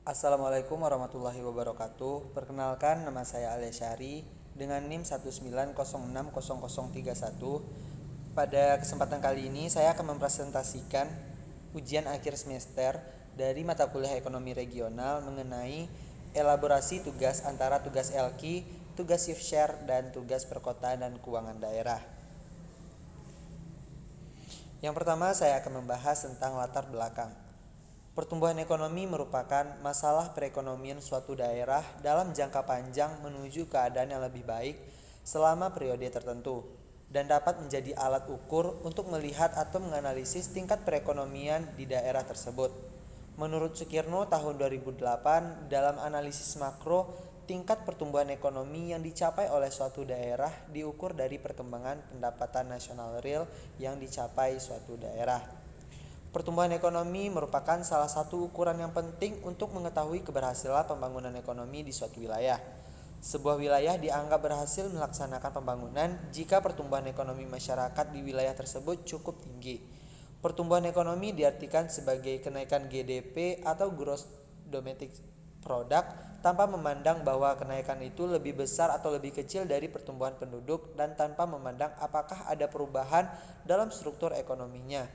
Assalamualaikum warahmatullahi wabarakatuh. Perkenalkan, nama saya Ali Syari dengan NIM 190603031. Pada kesempatan kali ini saya akan mempresentasikan ujian akhir semester dari mata kuliah Ekonomi Regional mengenai elaborasi tugas antara tugas LQ, tugas shift share, dan tugas perkotaan dan keuangan daerah. Yang pertama saya akan membahas tentang latar belakang. Pertumbuhan ekonomi merupakan masalah perekonomian suatu daerah dalam jangka panjang menuju keadaan yang lebih baik selama periode tertentu dan dapat menjadi alat ukur untuk melihat atau menganalisis tingkat perekonomian di daerah tersebut. Menurut Sukirno tahun 2008, dalam analisis makro, tingkat pertumbuhan ekonomi yang dicapai oleh suatu daerah diukur dari perkembangan pendapatan nasional real yang dicapai suatu daerah. Pertumbuhan ekonomi merupakan salah satu ukuran yang penting untuk mengetahui keberhasilan pembangunan ekonomi di suatu wilayah. Sebuah wilayah dianggap berhasil melaksanakan pembangunan jika pertumbuhan ekonomi masyarakat di wilayah tersebut cukup tinggi. Pertumbuhan ekonomi diartikan sebagai kenaikan GDP atau Gross Domestic Product tanpa memandang bahwa kenaikan itu lebih besar atau lebih kecil dari pertumbuhan penduduk dan tanpa memandang apakah ada perubahan dalam struktur ekonominya.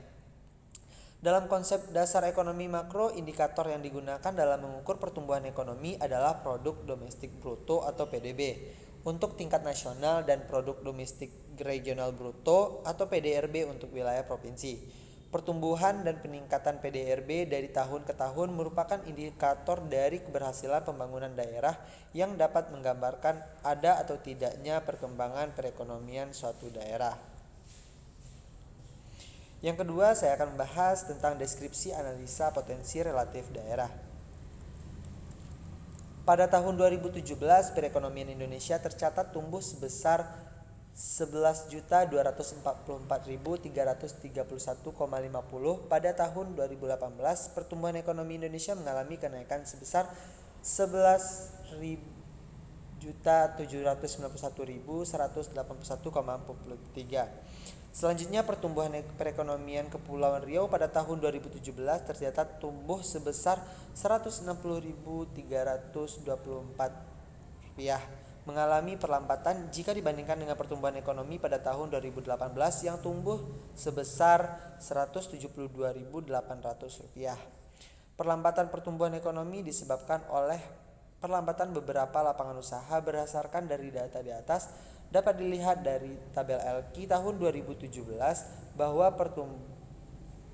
Dalam konsep dasar ekonomi makro, indikator yang digunakan dalam mengukur pertumbuhan ekonomi adalah produk domestik bruto atau PDB untuk tingkat nasional dan produk domestik regional bruto atau PDRB untuk wilayah provinsi. Pertumbuhan dan peningkatan PDRB dari tahun ke tahun merupakan indikator dari keberhasilan pembangunan daerah yang dapat menggambarkan ada atau tidaknya perkembangan perekonomian suatu daerah. Yang kedua, saya akan membahas tentang deskripsi analisa potensi relatif daerah. Pada tahun 2017, perekonomian Indonesia tercatat tumbuh sebesar 11.244.331,50. Pada tahun 2018, pertumbuhan ekonomi Indonesia mengalami kenaikan sebesar 11.791.181,43. Selanjutnya, pertumbuhan perekonomian Kepulauan Riau pada tahun 2017 tercatat tumbuh sebesar Rp160.324, mengalami perlambatan jika dibandingkan dengan pertumbuhan ekonomi pada tahun 2018 yang tumbuh sebesar Rp172.800. Perlambatan pertumbuhan ekonomi disebabkan oleh perlambatan beberapa lapangan usaha. Berdasarkan dari data di atas, dapat dilihat dari tabel LQ tahun 2017 bahwa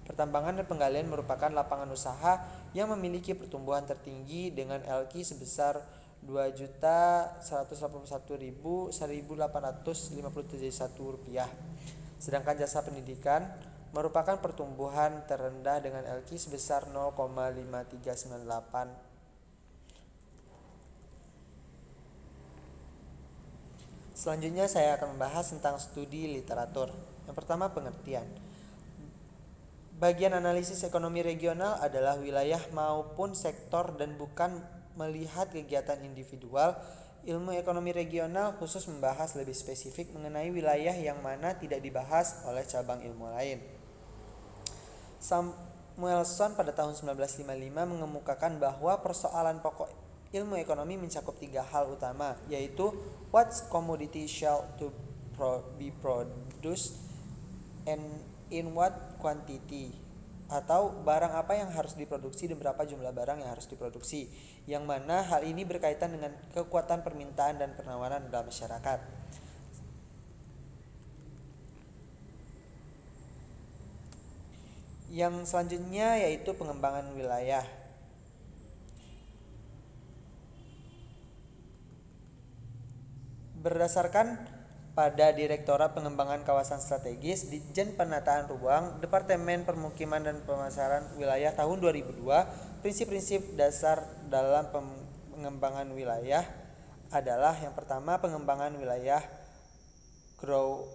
pertambangan dan penggalian merupakan lapangan usaha yang memiliki pertumbuhan tertinggi dengan LQ sebesar Rp2.181.1.857,1. Sedangkan jasa pendidikan merupakan pertumbuhan terendah dengan LQ sebesar 0,5398. Selanjutnya saya akan membahas tentang studi literatur. Yang pertama, pengertian. Bagian analisis ekonomi regional adalah wilayah maupun sektor dan bukan melihat kegiatan individual. Ilmu ekonomi regional khusus membahas lebih spesifik mengenai wilayah yang mana tidak dibahas oleh cabang ilmu lain. Samuelson pada tahun 1955 mengemukakan bahwa persoalan pokok ilmu ekonomi mencakup 3 hal utama, yaitu what commodity shall to be produced and in what quantity, atau barang apa yang harus diproduksi dan berapa jumlah barang yang harus diproduksi, yang mana hal ini berkaitan dengan kekuatan permintaan dan penawaran dalam masyarakat. Yang selanjutnya yaitu pengembangan wilayah. Berdasarkan pada Direktorat Pengembangan Kawasan Strategis, Ditjen Penataan Ruang, Departemen Permukiman dan Pemasaran Wilayah tahun 2002, prinsip-prinsip dasar dalam pengembangan wilayah adalah yang pertama, pengembangan wilayah growth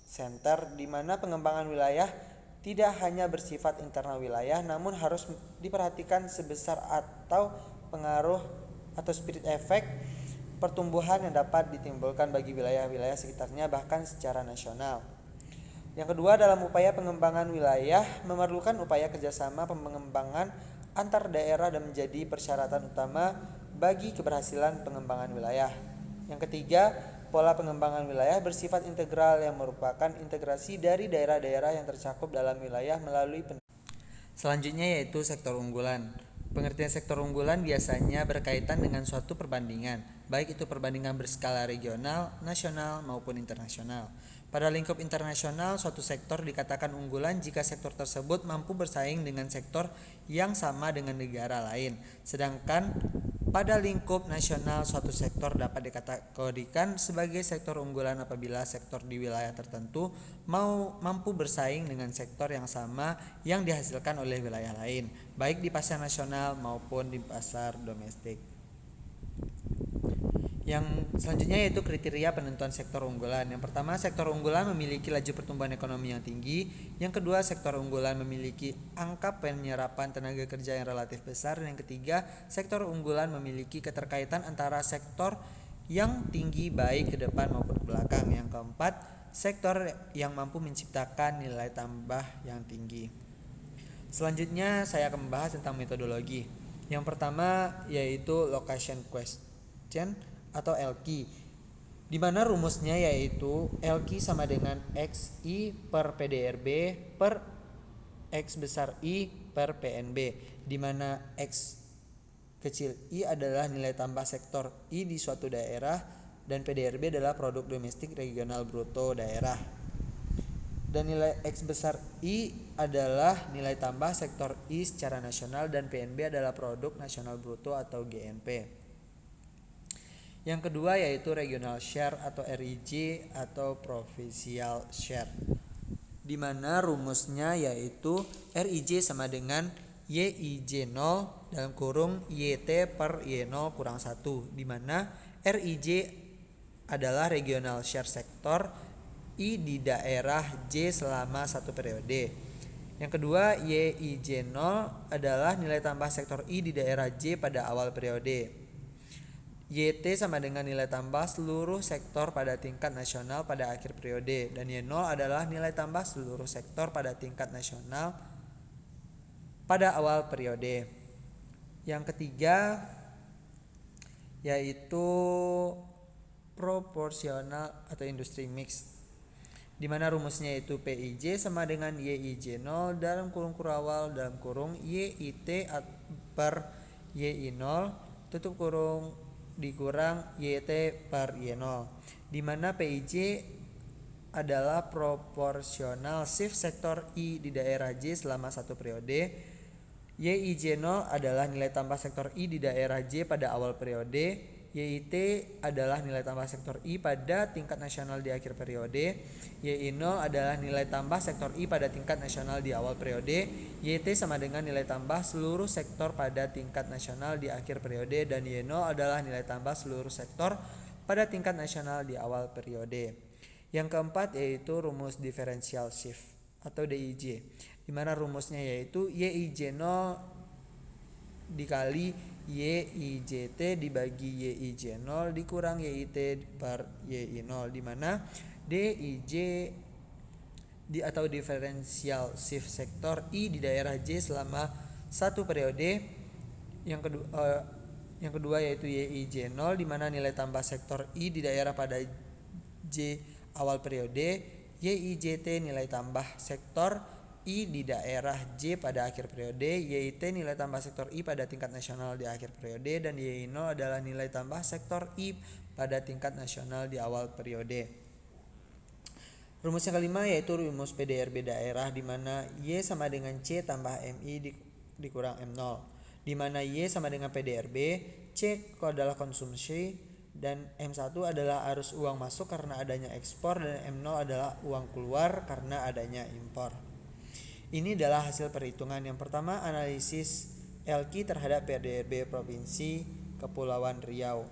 center, di mana pengembangan wilayah tidak hanya bersifat internal wilayah, namun harus diperhatikan sebesar atau pengaruh atau spirit effect pertumbuhan yang dapat ditimbulkan bagi wilayah-wilayah sekitarnya bahkan secara nasional. Yang kedua, dalam upaya pengembangan wilayah memerlukan upaya kerjasama pengembangan antar daerah dan menjadi persyaratan utama bagi keberhasilan pengembangan wilayah. Yang ketiga, pola pengembangan wilayah bersifat integral yang merupakan integrasi dari daerah-daerah yang tercakup dalam wilayah melalui Selanjutnya yaitu sektor unggulan. Pengertian sektor unggulan biasanya berkaitan dengan suatu perbandingan, baik itu perbandingan berskala regional, nasional, maupun internasional. Pada lingkup internasional, suatu sektor dikatakan unggulan jika sektor tersebut mampu bersaing dengan sektor yang sama dengan negara lain. Sedangkan pada lingkup nasional, suatu sektor dapat dikategorikan sebagai sektor unggulan apabila sektor di wilayah tertentu mampu bersaing dengan sektor yang sama yang dihasilkan oleh wilayah lain, baik di pasar nasional maupun di pasar domestik. Yang selanjutnya yaitu kriteria penentuan sektor unggulan. Yang pertama, sektor unggulan memiliki laju pertumbuhan ekonomi yang tinggi. Yang kedua, sektor unggulan memiliki angka penyerapan tenaga kerja yang relatif besar. Dan yang ketiga, sektor unggulan memiliki keterkaitan antara sektor yang tinggi baik ke depan maupun ke belakang. Yang keempat, sektor yang mampu menciptakan nilai tambah yang tinggi. Selanjutnya saya akan membahas tentang metodologi. Yang pertama yaitu location question atau LQ, di mana rumusnya yaitu LQ sama dengan XI per PDRB per X besar I per PNB, di mana X kecil I adalah nilai tambah sektor I di suatu daerah dan PDRB adalah produk domestik regional bruto daerah. Dan nilai X besar I adalah nilai tambah sektor I secara nasional dan PNB adalah produk nasional bruto atau GNP. Yang kedua yaitu regional share atau RIJ atau provincial share, di mana rumusnya yaitu RIJ sama dengan YIJ 0 dalam kurung YT per Y0 kurang 1, di mana RIJ adalah regional share sektor I di daerah J selama satu periode. Yang kedua, YIJ 0 adalah nilai tambah sektor I di daerah J pada awal periode. YT sama dengan nilai tambah seluruh sektor pada tingkat nasional pada akhir periode, dan Y0 adalah nilai tambah seluruh sektor pada tingkat nasional pada awal periode. Yang ketiga yaitu proporsional atau industri mix, di mana rumusnya itu PIJ sama dengan YIJ 0 dalam kurung kurawal dalam kurung YIT per YI0 tutup kurung dikurang YT per Y0, di mana PIJ adalah proporsional shift sektor I di daerah J selama satu periode. YIJ 0 adalah nilai tambah sektor I di daerah J pada awal periode. YIT adalah nilai tambah sektor I pada tingkat nasional di akhir periode. YI0 adalah nilai tambah sektor I pada tingkat nasional di awal periode. YT sama dengan nilai tambah seluruh sektor pada tingkat nasional di akhir periode, dan Y0 adalah nilai tambah seluruh sektor pada tingkat nasional di awal periode. Yang keempat yaitu rumus differential shift atau DIJ, di mana rumusnya yaitu YIJ0 dikali YIJT dibagi YIJ0 dikurang YIT per YI0, di mana DIJ atau differential shift sektor I di daerah J selama satu periode. Yang kedua yaitu YIJ0, di mana nilai tambah sektor I di daerah pada J awal periode. YIJT nilai tambah sektor I di daerah J pada akhir periode. YIT nilai tambah sektor I pada tingkat nasional di akhir periode, dan YI0 adalah nilai tambah sektor I pada tingkat nasional di awal periode. Rumus yang kelima yaitu rumus PDRB daerah, di mana Y sama dengan C tambah MI dikurang M0, di mana Y sama dengan PDRB, C adalah konsumsi, dan M1 adalah arus uang masuk karena adanya ekspor, dan M0 adalah uang keluar karena adanya impor. Ini adalah hasil perhitungan. Yang pertama, analisis LQ terhadap PDRB Provinsi Kepulauan Riau.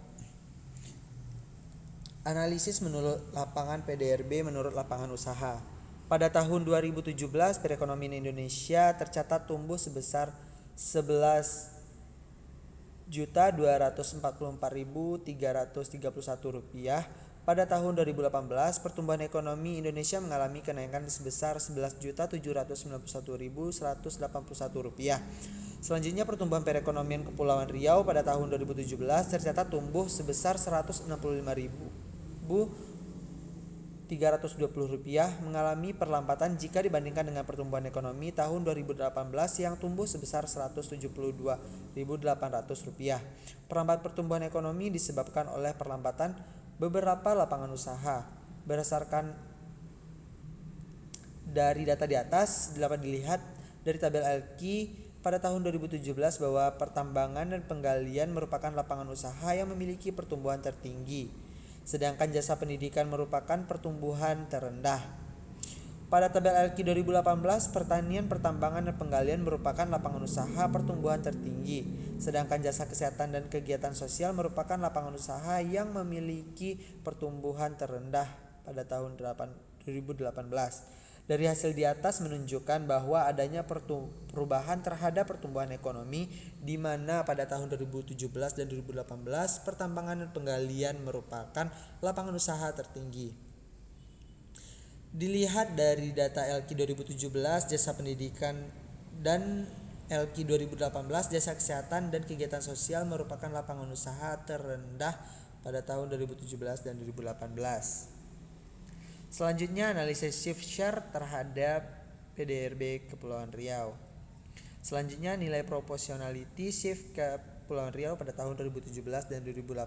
Analisis menurut lapangan PDRB menurut lapangan usaha. Pada tahun 2017, perekonomian Indonesia tercatat tumbuh sebesar 11.244.331 rupiah pada tahun 2018 pertumbuhan ekonomi Indonesia mengalami kenaikan sebesar Rp11.791.181. Selanjutnya pertumbuhan perekonomian Kepulauan Riau pada tahun 2017 tercatat tumbuh sebesar Rp165.320 mengalami perlambatan jika dibandingkan dengan pertumbuhan ekonomi tahun 2018 yang tumbuh sebesar Rp172.800. Perlambatan pertumbuhan ekonomi disebabkan oleh perlambatan beberapa lapangan usaha. Berdasarkan dari data di atas dapat dilihat dari tabel LQ pada tahun 2017 bahwa pertambangan dan penggalian merupakan lapangan usaha yang memiliki pertumbuhan tertinggi, sedangkan jasa pendidikan merupakan pertumbuhan terendah. Pada tabel LQ 2018, pertanian, pertambangan, dan penggalian merupakan lapangan usaha pertumbuhan tertinggi, sedangkan jasa kesehatan dan kegiatan sosial merupakan lapangan usaha yang memiliki pertumbuhan terendah pada tahun 2018. Dari hasil di atas menunjukkan bahwa adanya perubahan terhadap pertumbuhan ekonomi di mana pada tahun 2017 dan 2018 pertambangan dan penggalian merupakan lapangan usaha tertinggi. Dilihat dari data LQ 2017 jasa pendidikan dan LQ 2018 jasa kesehatan dan kegiatan sosial merupakan lapangan usaha terendah pada tahun 2017 dan 2018. Selanjutnya analisis shift share terhadap PDRB Kepulauan Riau. Selanjutnya nilai proportionality shift Kepulauan Riau pada tahun 2017 dan 2018.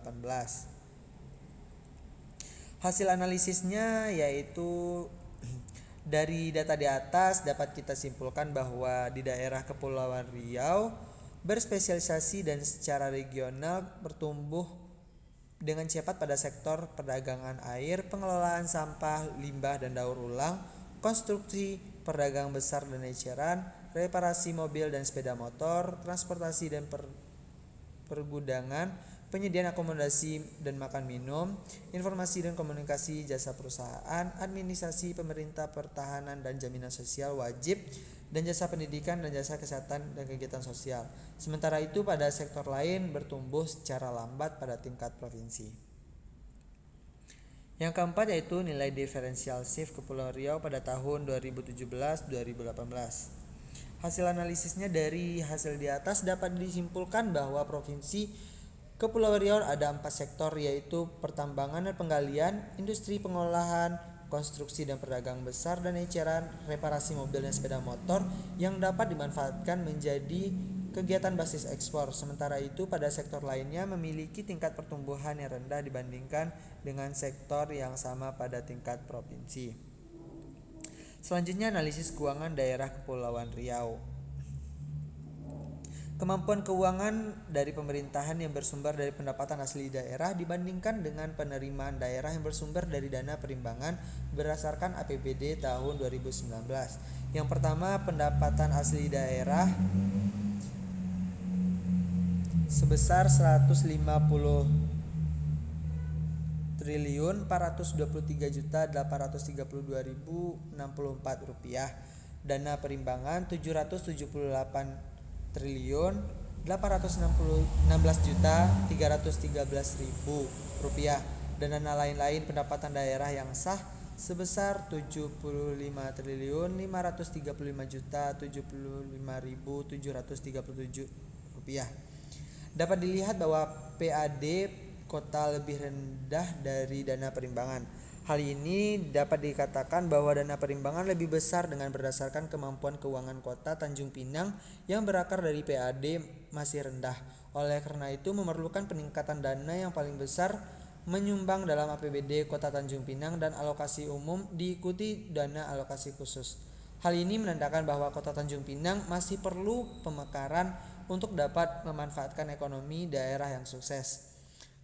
Hasil analisisnya yaitu dari data di atas dapat kita simpulkan bahwa di daerah Kepulauan Riau berspesialisasi dan secara regional bertumbuh dengan cepat pada sektor perdagangan air, pengelolaan sampah, limbah dan daur ulang, konstruksi, perdagangan besar dan eceran, reparasi mobil dan sepeda motor, transportasi dan pergudangan, penyediaan akomodasi dan makan minum, informasi dan komunikasi, jasa perusahaan, administrasi, pemerintah, pertahanan dan jaminan sosial wajib, dan jasa pendidikan dan jasa kesehatan dan kegiatan sosial. Sementara itu pada sektor lain bertumbuh secara lambat pada tingkat provinsi. Yang keempat yaitu nilai diferensial shift Kepulauan Riau pada tahun 2017-2018. Hasil analisisnya dari hasil di atas dapat disimpulkan bahwa provinsi Kepulauan Riau ada 4 sektor yaitu pertambangan dan penggalian, industri pengolahan, konstruksi dan perdagangan besar dan eceran, reparasi mobil dan sepeda motor yang dapat dimanfaatkan menjadi kegiatan basis ekspor. Sementara itu pada sektor lainnya memiliki tingkat pertumbuhan yang rendah dibandingkan dengan sektor yang sama pada tingkat provinsi. Selanjutnya analisis keuangan daerah Kepulauan Riau. Kemampuan keuangan dari pemerintahan yang bersumber dari pendapatan asli daerah dibandingkan dengan penerimaan daerah yang bersumber dari dana perimbangan berdasarkan APBD tahun 2019. Yang pertama, pendapatan asli daerah sebesar 150.423.832.064 rupiah. Dana perimbangan 778.816.313.000 rupiah dan dana lain-lain pendapatan daerah yang sah sebesar 75.535.075.737 rupiah. Dapat dilihat bahwa PAD kota lebih rendah dari dana perimbangan. Hal ini dapat dikatakan bahwa dana perimbangan lebih besar dengan berdasarkan kemampuan keuangan kota Tanjung Pinang yang berakar dari PAD masih rendah. Oleh karena itu memerlukan peningkatan dana yang paling besar menyumbang dalam APBD kota Tanjung Pinang dan alokasi umum diikuti dana alokasi khusus. Hal ini menandakan bahwa kota Tanjung Pinang masih perlu pemekaran untuk dapat memanfaatkan ekonomi daerah yang sukses.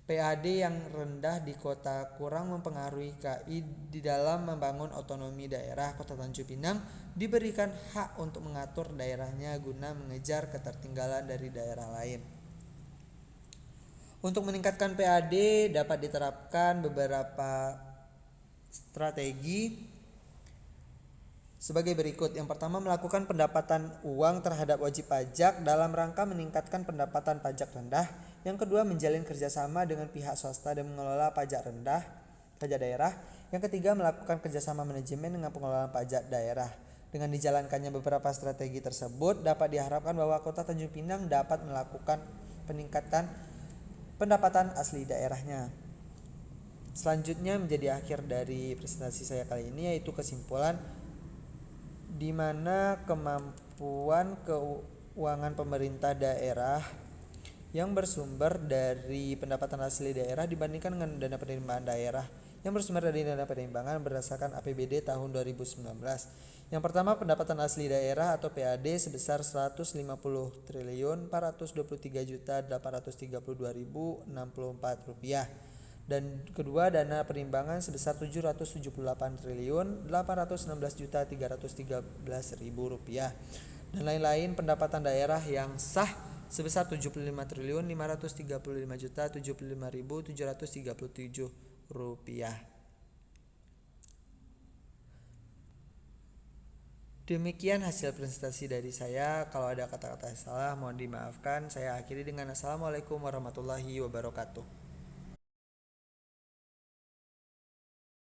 PAD yang rendah di kota kurang mempengaruhi KI di dalam membangun otonomi daerah. Kota Tanjung Pinang diberikan hak untuk mengatur daerahnya guna mengejar ketertinggalan dari daerah lain. Untuk meningkatkan PAD dapat diterapkan beberapa strategi sebagai berikut. Yang pertama, melakukan pendapatan uang terhadap wajib pajak dalam rangka meningkatkan pendapatan pajak rendah. Yang kedua, menjalin kerjasama dengan pihak swasta dan mengelola pajak rendah. pajak daerah. Yang ketiga, melakukan kerjasama manajemen dengan pengelolaan pajak daerah. Dengan dijalankannya beberapa strategi tersebut, dapat diharapkan bahwa Kota Tanjung Pinang dapat melakukan peningkatan pendapatan asli daerahnya. Selanjutnya menjadi akhir dari presentasi saya kali ini, yaitu kesimpulan di mana kemampuan keuangan pemerintah daerah yang bersumber dari pendapatan asli daerah dibandingkan dengan dana penerimaan daerah yang bersumber dari dana penerimaan berdasarkan APBD tahun 2019. Yang pertama, pendapatan asli daerah atau PAD sebesar 150 triliun 423.832.064 rupiah. Dan kedua, dana perimbangan sebesar 778 triliun 816.313.000 rupiah. Dan lain-lain pendapatan daerah yang sah sebesar 75 triliun 535.075.737 rupiah. Demikian hasil presentasi dari saya. Kalau ada kata-kata salah mohon dimaafkan. Saya akhiri dengan assalamualaikum warahmatullahi wabarakatuh.